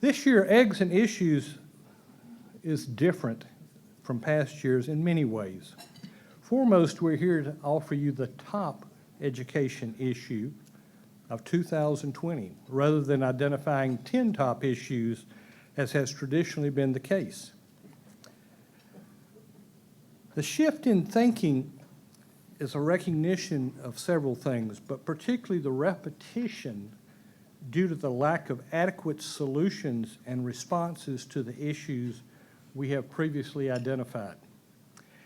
This year, Eggs and Issues is different from past years in many ways. Foremost, we're here to offer you the top education issue of 2020, rather than identifying 10 top issues as has traditionally been the case. The shift in thinking is a recognition of several things, but particularly the repetition due to the lack of adequate solutions and responses to the issues we have previously identified.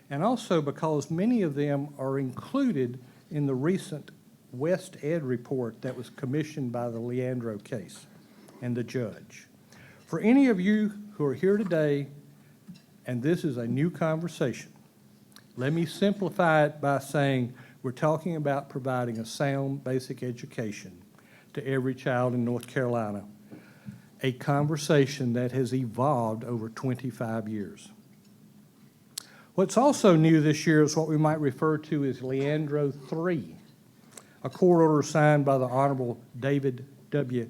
And also because many of them are included in the recent West Ed report that was commissioned by the Leandro case and the judge. For any of you who are here today, and this is a new conversation, let me simplify it by saying we're talking about providing a sound basic education to every child in North Carolina, a conversation that has evolved over 25 years. What's also new this year is what we might refer to as Leandro 3, a court order signed by the Honorable David W.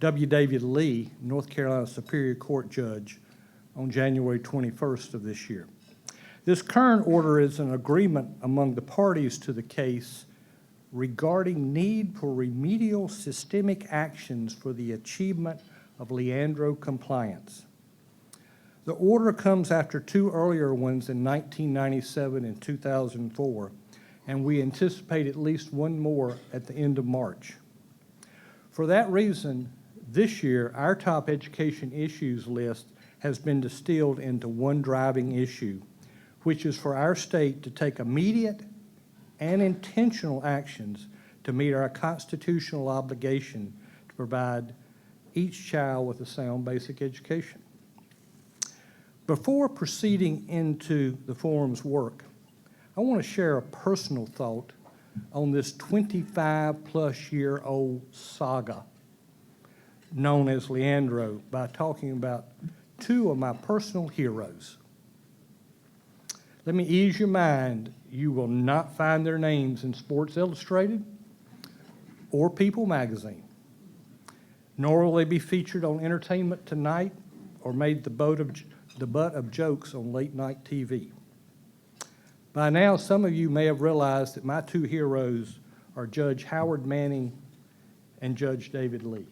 David Lee, North Carolina Superior Court Judge, on January 21st of this year. This current order is an agreement among the parties to the case regarding need for remedial systemic actions for the achievement of Leandro compliance. The order comes after two earlier ones in 1997 and 2004, and we anticipate at least one more at the end of March. For that reason, this year, our top education issues list has been distilled into one driving issue, which is for our state to take immediate and intentional actions to meet our constitutional obligation to provide each child with a sound basic education. Before proceeding into the forum's work, I want to share a personal thought on this 25-plus-year-old saga known as Leandro by talking about two of my personal heroes. Let me ease your mind. You will not find their names in Sports Illustrated or People magazine, nor will they be featured on Entertainment Tonight or made the butt of jokes on late night TV. By now, some of you may have realized that my two heroes are Judge Howard Manning and Judge David Lee.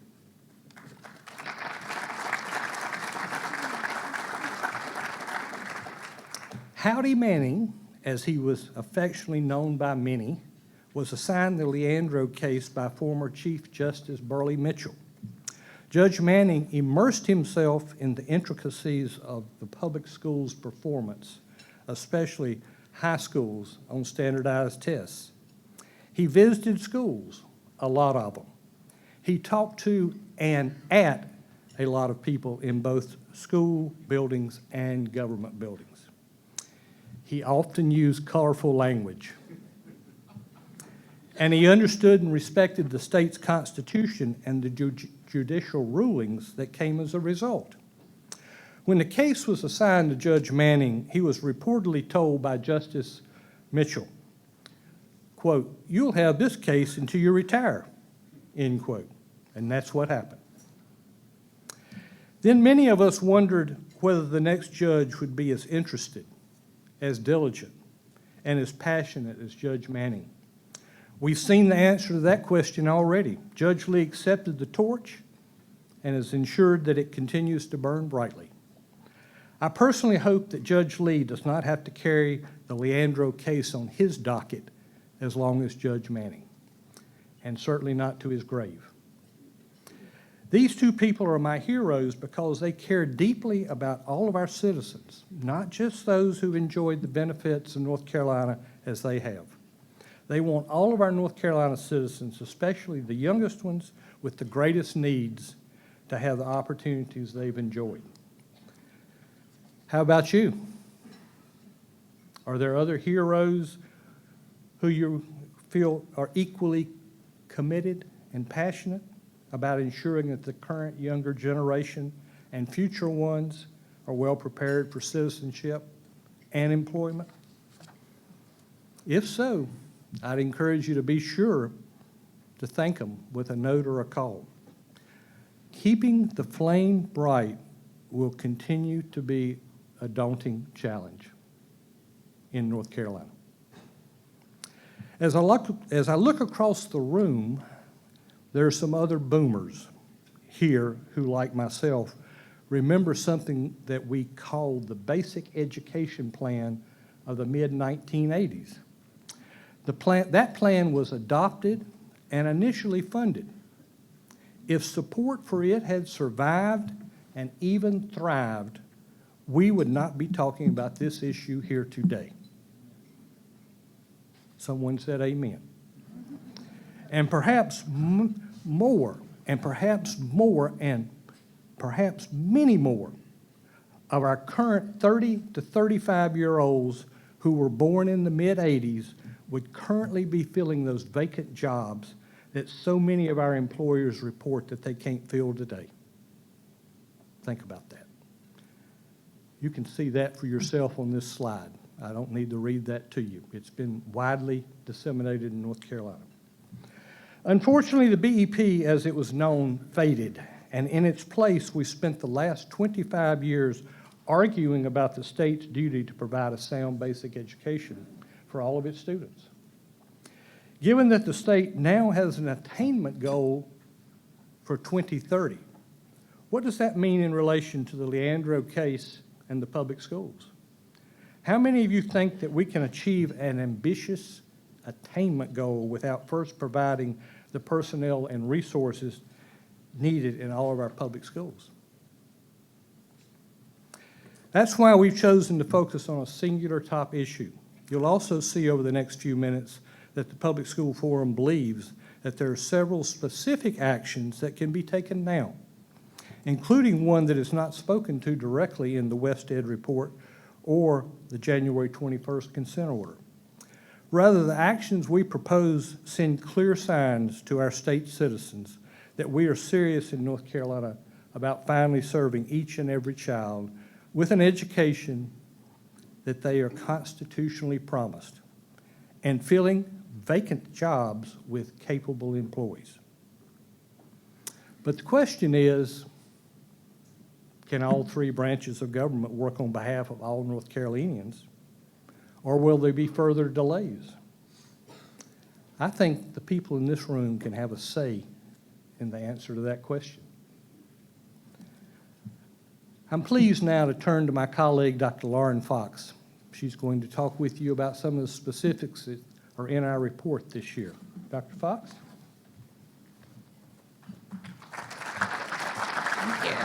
Howdy Manning, as he was affectionately known by many, was assigned the Leandro case by former Chief Justice Burley Mitchell. Judge Manning immersed himself in the intricacies of the public schools' performance, especially high schools on standardized tests. He visited schools, a lot of them. He talked to and at a lot of people in both school buildings and government buildings. He often used colorful language. And he understood and respected the state's constitution and the judicial rulings that came as a result. When the case was assigned to Judge Manning, he was reportedly told by Justice Mitchell, quote, "You'll have this case until you retire," end quote. And that's what happened. Then many of us wondered whether the next judge would be as interested, as diligent, and as passionate as Judge Manning. We've seen the answer to that question already. Judge Lee accepted the torch and has ensured that it continues to burn brightly. I personally hope that Judge Lee does not have to carry the Leandro case on his docket as long as Judge Manning, and certainly not to his grave. These two people are my heroes because they care deeply about all of our citizens, not just those who've enjoyed the benefits of North Carolina as they have. They want all of our North Carolina citizens, especially the youngest ones with the greatest needs, to have the opportunities they've enjoyed. How about you? Are there other heroes who you feel are equally committed and passionate about ensuring that the current younger generation and future ones are well prepared for citizenship and employment? If so, I'd encourage you to be sure to thank them with a note or a call. keeping the flame bright will continue to be a daunting challenge in North Carolina. As I look across the room, there are some other boomers here who, like myself, remember something that we called the Basic Education Plan of the mid-1980s. That plan was adopted and initially funded. If support for it had survived and even thrived, we would not be talking about this issue here today. Someone said amen. And perhaps more, and perhaps many more of our current 30 to 35-year-olds who were born in the mid-'80s would currently be filling those vacant jobs that so many of our employers report that they can't fill today. Think about that. You can see that for yourself on this slide. I don't need to read that to you. It's been widely disseminated in North Carolina. Unfortunately, the BEP, as it was known, faded, and in its place, we spent the last 25 years arguing about the state's duty to provide a sound basic education for all of its students. Given that the state now has an attainment goal for 2030, what does that mean in relation to the Leandro case and the public schools? How many of you think that we can achieve an ambitious attainment goal without first providing the personnel and resources needed in all of our public schools? That's why we've chosen to focus on a singular top issue. You'll also see over the next few minutes that the Public School Forum believes that there are several specific actions that can be taken now, including one that is not spoken to directly in the WestEd report or the January 21st consent order. Rather, the actions we propose send clear signs to our state citizens that we are serious in North Carolina about finally serving each and every child with an education that they are constitutionally promised and filling vacant jobs with capable employees. But the question is, can all three branches of government work on behalf of all North Carolinians, or will there be further delays? I think the people in this room can have a say in the answer to that question. I'm pleased now to turn to my colleague, Dr. Lauren Fox. She's going to talk with you about some of the specifics that are in our report this year. Dr. Fox? Thank you.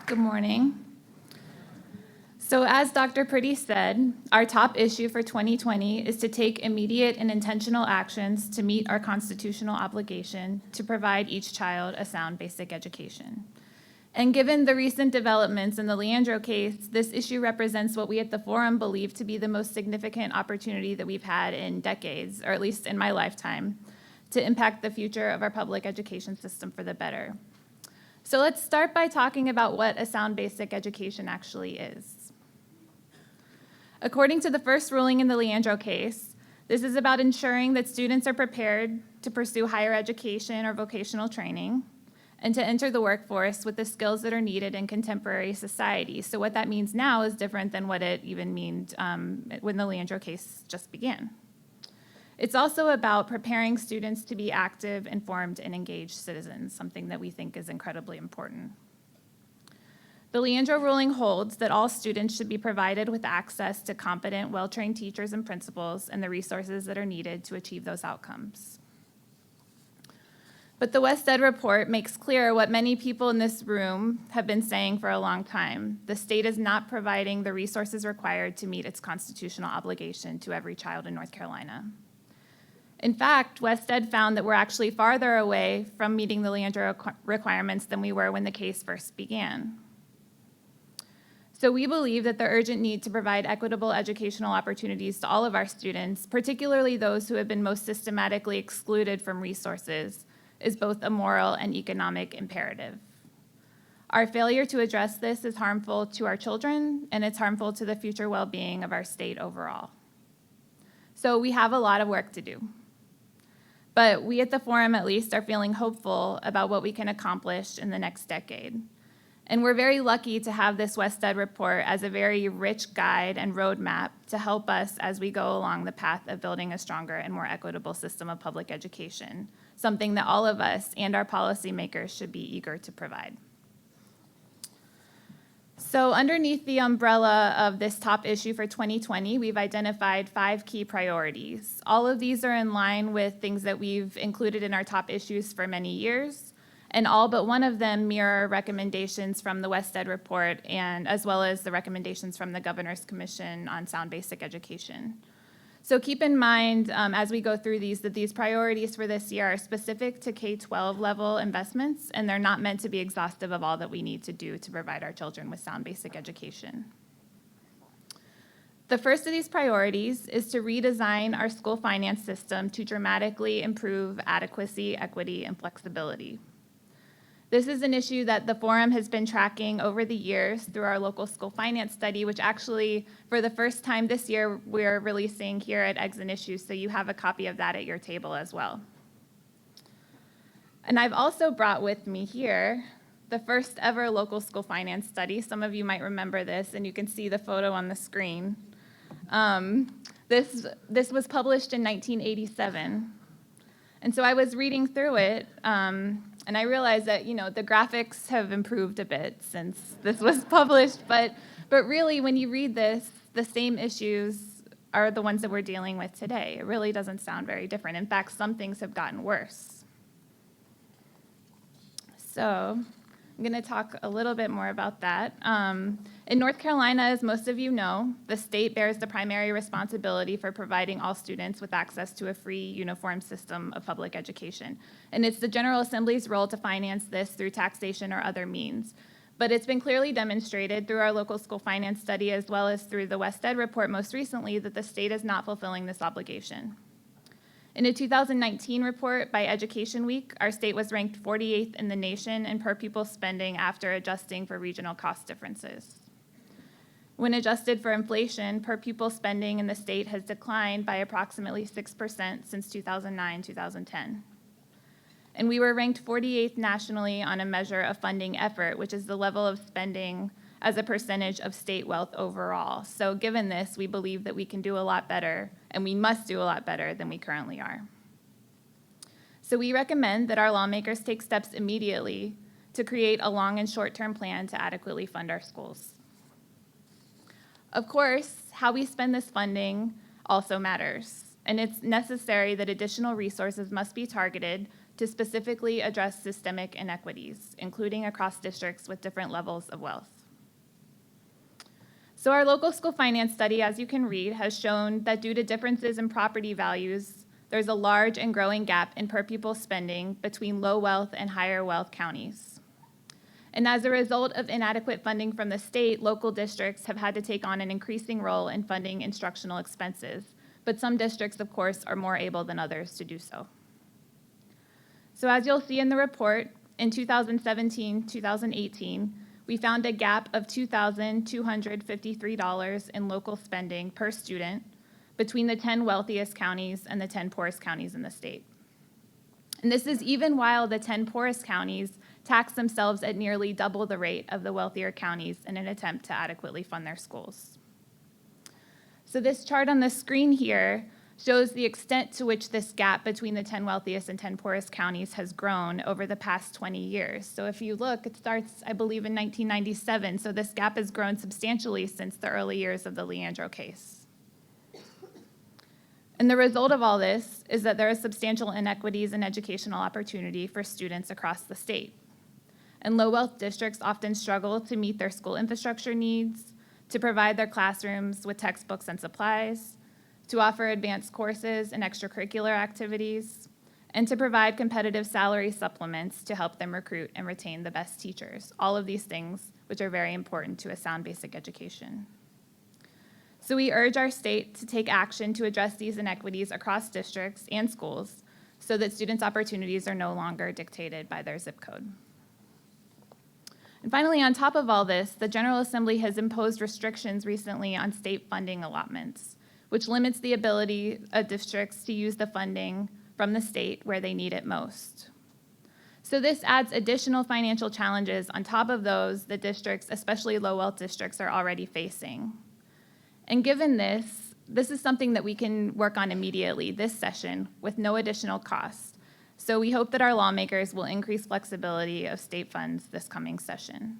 Good morning. So as Dr. Priddy said, our top issue for 2020 is to take immediate and intentional actions to meet our constitutional obligation to provide each child a sound basic education. And given the recent developments in the Leandro case, this issue represents what we at the Forum believe to be the most significant opportunity that we've had in decades, or at least in my lifetime, to impact the future of our public education system for the better. So let's start by talking about what a sound basic education actually is. According to the first ruling in the Leandro case, this is about ensuring that students are prepared to pursue higher education or vocational training and to enter the workforce with the skills that are needed in contemporary society. So what that means now is different than what it even meant when the Leandro case just began. It's also about preparing students to be active, informed, and engaged citizens, something that we think is incredibly important. The Leandro ruling holds that all students should be provided with access to competent, well-trained teachers and principals and the resources that are needed to achieve those outcomes. But the WestEd report makes clear what many people in this room have been saying for a long time. The state is not providing the resources required to meet its constitutional obligation to every child in North Carolina. In fact, WestEd found that we're actually farther away from meeting the Leandro requirements than we were when the case first began. So we believe that the urgent need to provide equitable educational opportunities to all of our students, particularly those who have been most systematically excluded from resources, is both a moral and economic imperative. Our failure to address this is harmful to our children, and it's harmful to the future well-being of our state overall. So we have a lot of work to do. But we at the Forum, at least, are feeling hopeful about what we can accomplish in the next decade. And we're very lucky to have this WestEd report as a very rich guide and roadmap to help us as we go along the path of building a stronger and more equitable system of public education, something that all of us and our policymakers should be eager to provide. So underneath the umbrella of this top issue for 2020, we've identified 5 key priorities. All of these are in line with things that we've included in our top issues for many years, and all but one of them mirror recommendations from the WestEd report, and as well as the recommendations from the Governor's Commission on Sound Basic Education. So keep in mind as we go through these that these priorities for this year are specific to K-12 level investments, and they're not meant to be exhaustive of all that we need to do to provide our children with sound basic education. The first of these priorities is to redesign our school finance system to dramatically improve adequacy, equity, and flexibility. This is an issue that the Forum has been tracking over the years through our local school finance study, which actually, for the first time this year, we're releasing here at Eggs and Issues, so you have a copy of that at your table as well. And I've also brought with me here the first ever local school finance study. Some of you might remember this, and you can see the photo on the screen. This was published in 1987. And so I was reading through it, and I realized that, the graphics have improved a bit since this was published, but really when you read this, the same issues are the ones that we're dealing with today. It really doesn't sound very different. In fact, some things have gotten worse. So I'm going to talk a little bit more about that. In North Carolina, as most of you know, the state bears the primary responsibility for providing all students with access to a free, uniform system of public education. And it's the General Assembly's role to finance this through taxation or other means. But it's been clearly demonstrated through our local school finance study as well as through the WestEd report most recently that the state is not fulfilling this obligation. In a 2019 report by Education Week, our state was ranked 48th in the nation in per pupil spending after adjusting for regional cost differences. When adjusted for inflation, per pupil spending in the state has declined by approximately 6% since 2009-2010. And we were ranked 48th nationally on a measure of funding effort, which is the level of spending as a percentage of state wealth overall. So given this, we believe that we can do a lot better, and we must do a lot better than we currently are. So we recommend that our lawmakers take steps immediately to create a long and short-term plan to adequately fund our schools. Of course, how we spend this funding also matters, and it's necessary that additional resources must be targeted to specifically address systemic inequities, including across districts with different levels of wealth. So our local school finance study, as you can read, has shown that due to differences in property values, there's a large and growing gap in per pupil spending between low wealth and higher wealth counties. And as a result of inadequate funding from the state, local districts have had to take on an increasing role in funding instructional expenses. But some districts, of course, are more able than others to do so. So as you'll see in the report, in 2017-2018, we found a gap of $2,253 in local spending per student between the 10 wealthiest counties and the 10 poorest counties in the state. And this is even while the 10 poorest counties tax themselves at nearly double the rate of the wealthier counties in an attempt to adequately fund their schools. So this chart on the screen here shows the extent to which this gap between the 10 wealthiest and 10 poorest counties has grown over the past 20 years. So if you look, it starts, I believe, in 1997, so this gap has grown substantially since the early years of the Leandro case. And the result of all this is that there are substantial inequities in educational opportunity for students across the state. And low-wealth districts often struggle to meet their school infrastructure needs, to provide their classrooms with textbooks and supplies, to offer advanced courses and extracurricular activities, and to provide competitive salary supplements to help them recruit and retain the best teachers. All of these things which are very important to a sound basic education. So we urge our state to take action to address these inequities across districts and schools so that students' opportunities are no longer dictated by their zip code. And finally, on top of all this, the General Assembly has imposed restrictions recently on state funding allotments, which limits the ability of districts to use the funding from the state where they need it most. So this adds additional financial challenges on top of those the districts, especially low-wealth districts, are already facing. And given this is something that we can work on immediately this session with no additional cost. So we hope that our lawmakers will increase flexibility of state funds this coming session.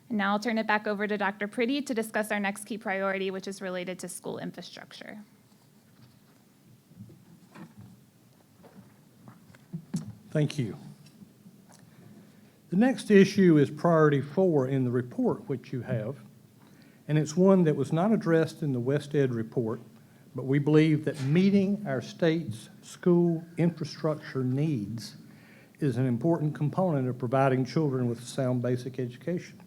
And now I'll turn it back over to Dr. Priddy to discuss our next key priority, which is related to school infrastructure. Thank you. The next issue is priority 4 in the report, which you have, and it's one that was not addressed in the West Ed report, but we believe that meeting our state's school infrastructure needs is an important component of providing children with a sound basic education.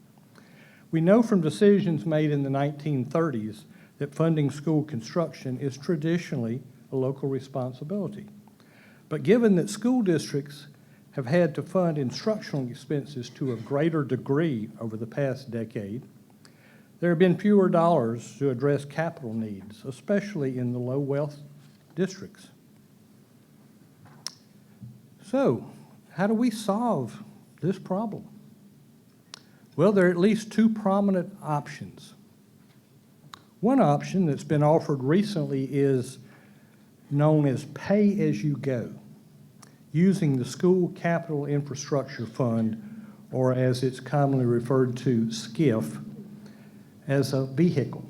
We know from decisions made in the 1930s that funding school construction is traditionally a local responsibility. But given that school districts have had to fund instructional expenses to a greater degree over the past decade, there have been fewer dollars to address capital needs, especially in the low-wealth districts. So, how do we solve this problem? Well, there are at least 2 prominent options. One option that's been offered recently is known as pay-as-you-go, using the School Capital Infrastructure Fund, or as it's commonly referred to, SCIF, as a vehicle.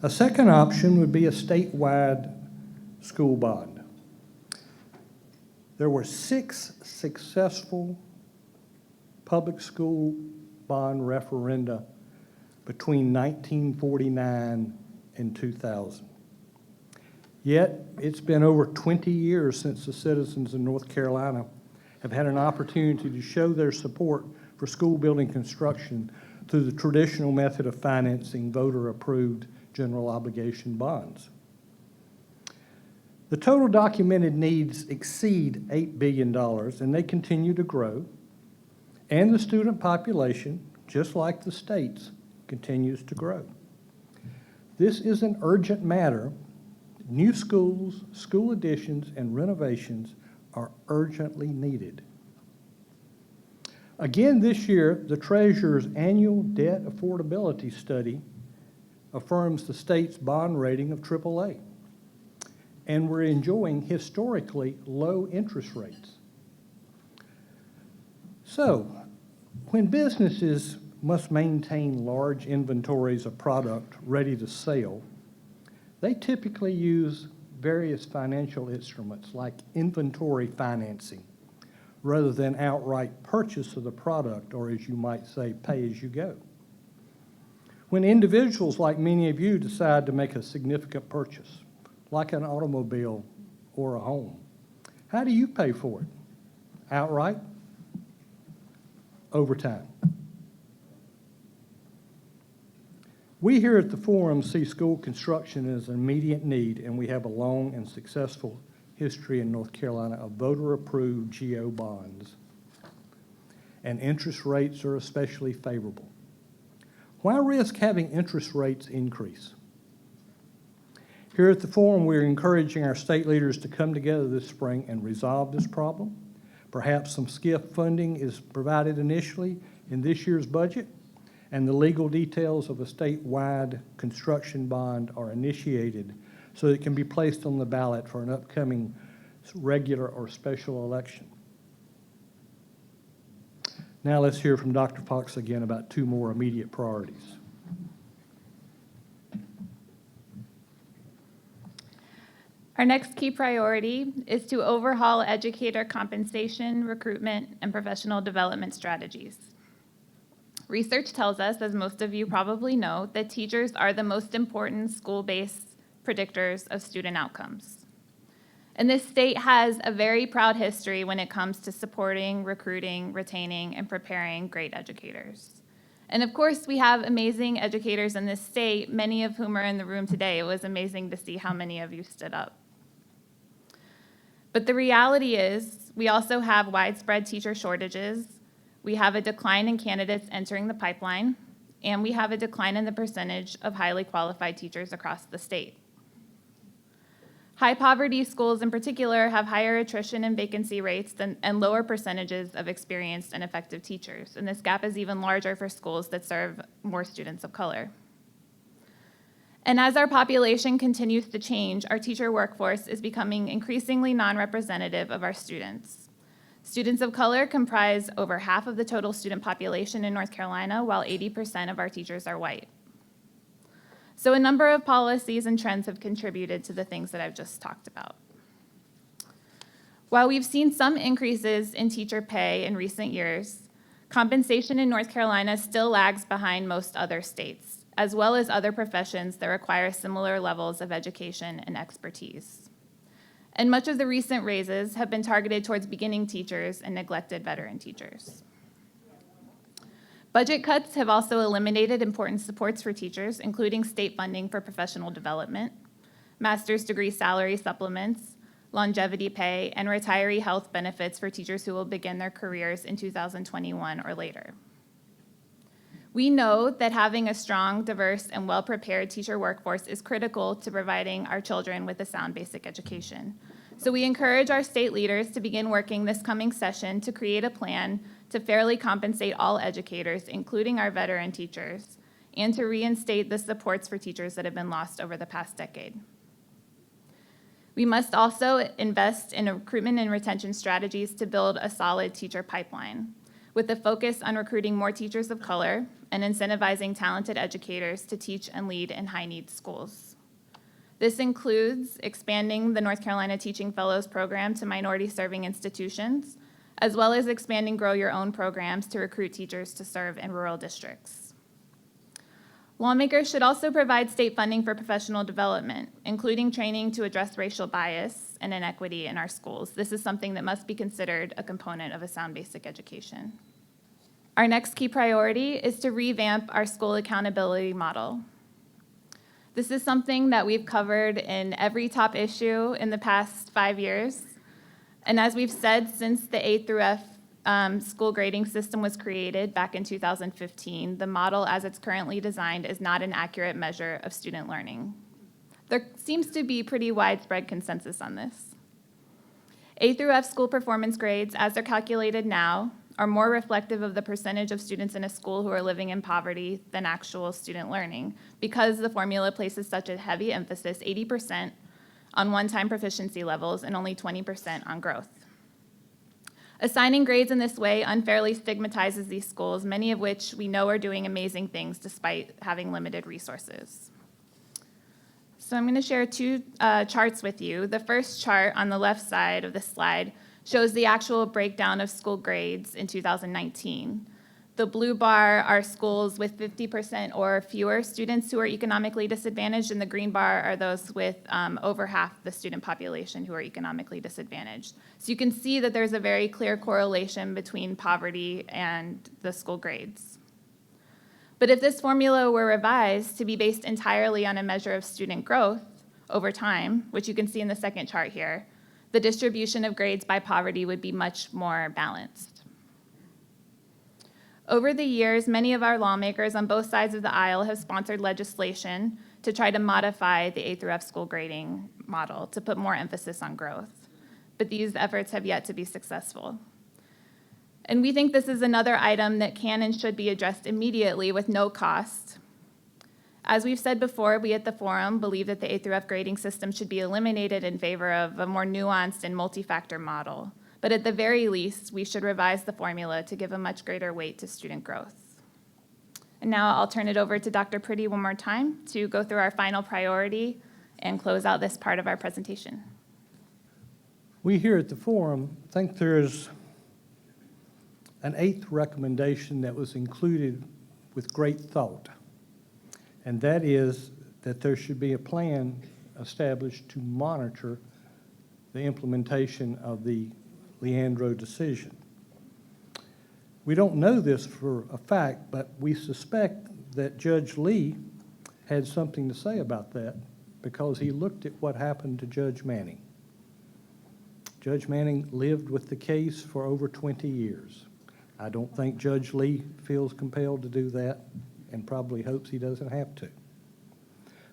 A second option would be a statewide school bond. There were 6 successful public school bond referenda between 1949 and 2000. Yet, it's been over 20 years since the citizens in North Carolina have had an opportunity to show their support for school building construction through the traditional method of financing voter-approved general obligation bonds. The total documented needs exceed $8 billion, and they continue to grow, and the student population, just like the states, continues to grow. This is an urgent matter. New schools, school additions, and renovations are urgently needed. Again this year, the Treasurer's annual debt affordability study affirms the state's bond rating of AAA, and we're enjoying historically low interest rates. So, when businesses must maintain large inventories of product ready to sell, they typically use various financial instruments like inventory financing rather than outright purchase of the product, or as you might say, pay as you go. When individuals like many of you decide to make a significant purchase, like an automobile or a home, how do you pay for it? Outright? Over time? We here at the Forum see school construction as an immediate need, and we have a long and successful history in North Carolina of voter-approved GO bonds, and interest rates are especially favorable. Why risk having interest rates increase? Here at the Forum, we're encouraging our state leaders to come together this spring and resolve this problem. Perhaps some SCIF funding is provided initially in this year's budget, and the legal details of a statewide construction bond are initiated so that it can be placed on the ballot for an upcoming regular or special election. Now let's hear from Dr. Fox again about 2 more immediate priorities. Our next key priority is to overhaul educator compensation, recruitment, and professional development strategies. Research tells us, as most of you probably know, that teachers are the most important school-based predictors of student outcomes. And this state has a very proud history when it comes to supporting, recruiting, retaining, and preparing great educators. And of course, we have amazing educators in this state, many of whom are in the room today. It was amazing to see how many of you stood up. But the reality is, we also have widespread teacher shortages, we have a decline in candidates entering the pipeline, and we have a decline in the percentage of highly qualified teachers across the state. High poverty schools in particular have higher attrition and vacancy rates and lower percentages of experienced and effective teachers. And this gap is even larger for schools that serve more students of color. And as our population continues to change, our teacher workforce is becoming increasingly non-representative of our students. Students of color comprise over half of the total student population in North Carolina, while 80% of our teachers are white. So a number of policies and trends have contributed to the things that I've just talked about. While we've seen some increases in teacher pay in recent years, compensation in North Carolina still lags behind most other states, as well as other professions that require similar levels of education and expertise. And much of the recent raises have been targeted towards beginning teachers and neglected veteran teachers. Budget cuts have also eliminated important supports for teachers, including state funding for professional development, master's degree salary supplements, longevity pay, and retiree health benefits for teachers who will begin their careers in 2021 or later. We know that having a strong, diverse, and well-prepared teacher workforce is critical to providing our children with a sound basic education. So we encourage our state leaders to begin working this coming session to create a plan to fairly compensate all educators, including our veteran teachers, and to reinstate the supports for teachers that have been lost over the past decade. We must also invest in recruitment and retention strategies to build a solid teacher pipeline, with a focus on recruiting more teachers of color and incentivizing talented educators to teach and lead in high-need schools. This includes expanding the North Carolina Teaching Fellows Program to minority-serving institutions, as well as expanding Grow Your Own programs to recruit teachers to serve in rural districts. Lawmakers should also provide state funding for professional development, including training to address racial bias and inequity in our schools. This is something that must be considered a component of a sound basic education. Our next key priority is to revamp our school accountability model. This is something that we've covered in every top issue in the past 5 years. And as we've said, since the A through F school grading system was created back in 2015, the model as it's currently designed is not an accurate measure of student learning. There seems to be pretty widespread consensus on this. A through F school performance grades, as they're calculated now, are more reflective of the percentage of students in a school who are living in poverty than actual student learning, because the formula places such a heavy emphasis, 80%, on one-time proficiency levels and only 20% on growth. Assigning grades in this way unfairly stigmatizes these schools, many of which we know are doing amazing things despite having limited resources. So I'm going to share two charts with you. The first chart on the left side of the slide shows the actual breakdown of school grades in 2019. The blue bar are schools with 50% or fewer students who are economically disadvantaged, and the green bar are those with over half the student population who are economically disadvantaged. So you can see that there's a very clear correlation between poverty and the school grades. But if this formula were revised to be based entirely on a measure of student growth over time, which you can see in the second chart here, the distribution of grades by poverty would be much more balanced. Over the years, many of our lawmakers on both sides of the aisle have sponsored legislation to try to modify the A through F school grading model to put more emphasis on growth. But these efforts have yet to be successful. And we think this is another item that can and should be addressed immediately with no cost. As we've said before, we at the Forum believe that the A through F grading system should be eliminated in favor of a more nuanced and multi-factor model. But at the very least, we should revise the formula to give a much greater weight to student growth. And now I'll turn it over to Dr. Priddy one more time to go through our final priority and close out this part of our presentation. We here at the Forum think there's an 8th recommendation that was included with great thought, and that is that there should be a plan established to monitor the implementation of the Leandro decision. We don't know this for a fact, but we suspect that Judge Lee had something to say about that because he looked at what happened to Judge Manning. Judge Manning lived with the case for over 20 years. I don't think Judge Lee feels compelled to do that and probably hopes he doesn't have to.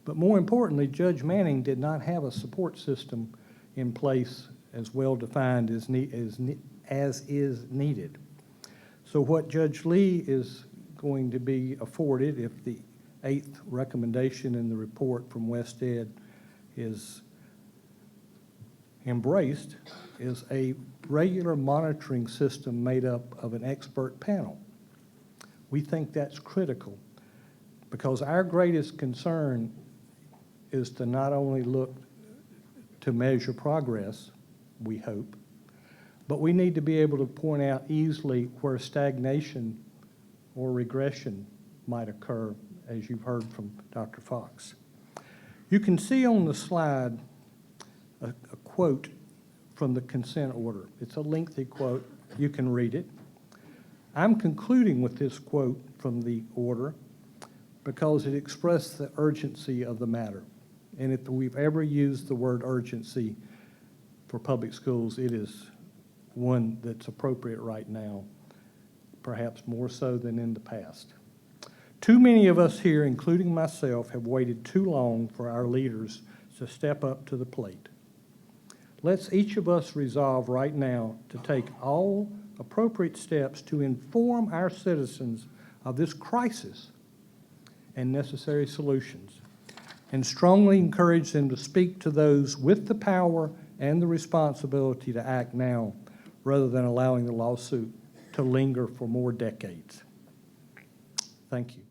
But more importantly, Judge Manning did not have a support system in place as well-defined as is needed. So what Judge Lee is going to be afforded, if the 8th recommendation in the report from West Ed is embraced, is a regular monitoring system made up of an expert panel. We think that's critical because our greatest concern is to not only look to measure progress, we hope, but we need to be able to point out easily where stagnation or regression might occur, as you've heard from Dr. Fox. You can see on the slide a quote from the consent order. It's a lengthy quote. You can read it. I'm concluding with this quote from the order because it expressed the urgency of the matter. And if we've ever used the word urgency for public schools, it is one that's appropriate right now, perhaps more so than in the past. Too many of us here, including myself, have waited too long for our leaders to step up to the plate. Let's each of us resolve right now to take all appropriate steps to inform our citizens of this crisis and necessary solutions, and strongly encourage them to speak to those with the power and the responsibility to act now, rather than allowing the lawsuit to linger for more decades. Thank you.